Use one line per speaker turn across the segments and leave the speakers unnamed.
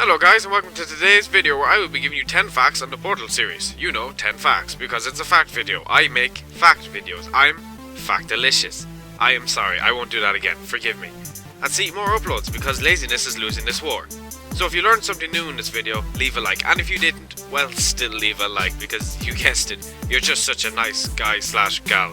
Hello guys, and welcome to today's video where I will be giving you 10 facts on the Portal series. You know, 10 facts, because it's a fact video. I make fact videos. I'm factalicious. I am sorry, I won't do that again, forgive me. And see, more uploads, because laziness is losing this war. So if you learned something new in this video, leave a like. And if you didn't, well, still leave a like, because you guessed it, you're just such a nice guy slash gal.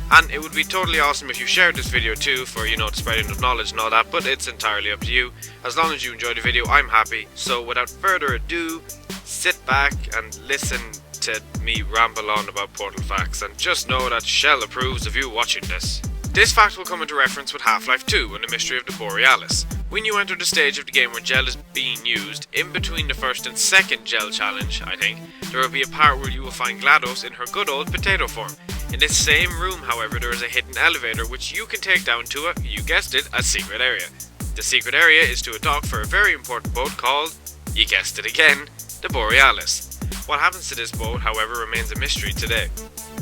And it would be totally awesome if you shared this video too for, the spreading of knowledge and all that, but it's entirely up to you. As long as you enjoy the video, I'm happy. So without further ado, sit back and listen to me ramble on about Portal facts, and just know that Shell approves of you watching this. This fact will come into reference with Half-Life 2 and the Mystery of the Borealis. When you enter the stage of the game where gel is being used, in between the first and second gel challenge, I think, there will be a part where you will find GLaDOS in her good old potato form. In this same room, however, there is a hidden elevator which you can take down to you guessed it, a secret area. The secret area is to a dock for a very important boat called, you guessed it again, the Borealis. What happens to this boat, however, remains a mystery today.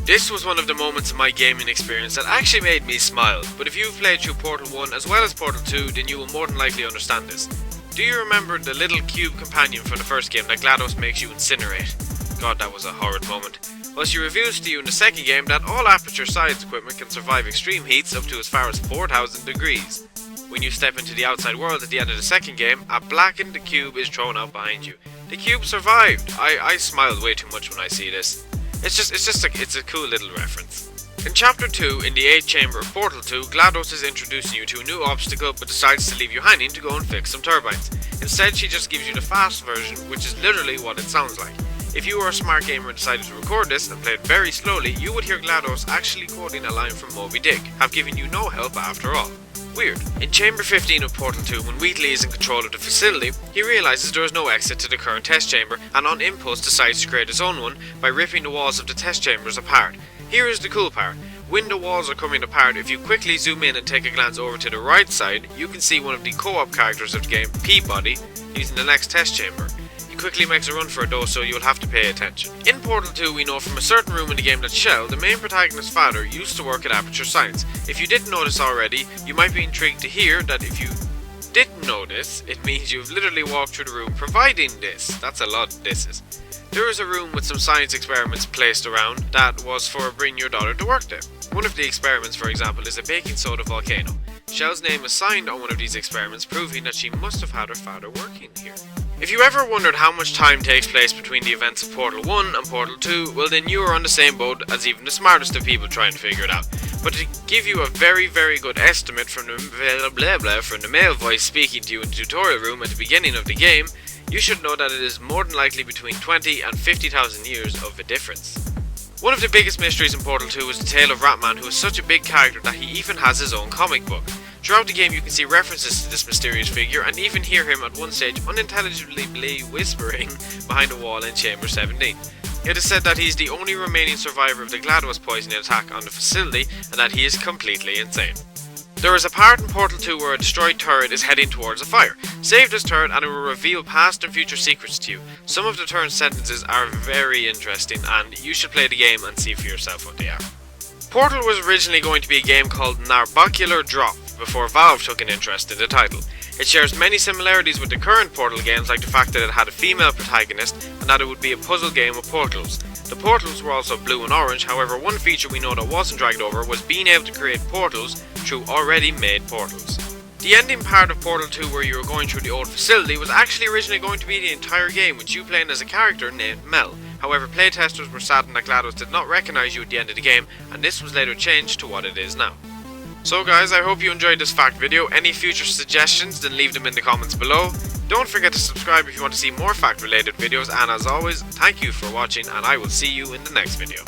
This was one of the moments in my gaming experience that actually made me smile, but if you've played through Portal 1 as well as Portal 2, then you will more than likely understand this. Do you remember the little cube companion from the first game that GLaDOS makes you incinerate? God, that was a horrid moment. Well, she reveals to you in the second game that all aperture science equipment can survive extreme heats up to as far as 4,000 degrees. When you step into the outside world at the end of the second game, a blackened cube is thrown out behind you. The cube survived. I smiled way too much when I see this. It's a cool little reference. In Chapter 2, in the 8th chamber of Portal 2, GLaDOS is introducing you to a new obstacle but decides to leave you hanging to go and fix some turbines. Instead, she just gives you the fast version, which is literally what it sounds like. If you were a smart gamer and decided to record this and play it very slowly, you would hear GLaDOS actually quoting a line from Moby Dick, have given you no help after all. Weird. In Chamber 15 of Portal 2, when Wheatley is in control of the facility, he realizes there is no exit to the current test chamber, and on impulse decides to create his own one by ripping the walls of the test chambers apart. Here is the cool part. When the walls are coming apart, if you quickly zoom in and take a glance over to the right side, you can see one of the co-op characters of the game, Peabody, using the next test chamber. He quickly makes a run for it though, so you'll have to pay attention. In Portal 2, we know from a certain room in the game that Shell, the main protagonist's father, used to work at Aperture Science. If you didn't know this already, you might be intrigued to hear that if you didn't know this, it means you've literally walked through the room providing this. That's a lot of thises. There is a room with some science experiments placed around that was for bringing your daughter to work there. One of the experiments, for example, is a baking soda volcano. Shell's name is signed on one of these experiments, proving that she must have had her father working here. If you ever wondered how much time takes place between the events of Portal 1 and Portal 2, well then you are on the same boat as even the smartest of people trying to figure it out. But to give you a very good estimate from the male voice speaking to you in the tutorial room at the beginning of the game, you should know that it is more than likely between 20 and 50,000 years of a difference. One of the biggest mysteries in Portal 2 is the tale of Ratman, who is such a big character that he even has his own comic book. Throughout the game you can see references to this mysterious figure and even hear him at one stage unintelligibly whispering behind a wall in Chamber 17. It is said that he is the only remaining survivor of the GLaDOS poisoning attack on the facility and that he is completely insane. There is a part in Portal 2 where a destroyed turret is heading towards a fire. Save this turret and it will reveal past and future secrets to you. Some of the turret's sentences are very interesting and you should play the game and see for yourself what they are. Portal was originally going to be a game called Narbacular Drop before Valve took an interest in the title. It shares many similarities with the current Portal games, like the fact that it had a female protagonist and that it would be a puzzle game with portals. The portals were also blue and orange, however one feature we know that wasn't dragged over was being able to create portals through already made portals. The ending part of Portal 2 where you were going through the old facility was actually originally going to be the entire game, with you playing as a character named Mel. However, playtesters were saddened that GLaDOS did not recognise you at the end of the game, and this was later changed to what it is now. So guys, I hope you enjoyed this fact video. Any future suggestions, then leave them in the comments below. Don't forget to subscribe if you want to see more fact related videos, and as always, thank you for watching and I will see you in the next video.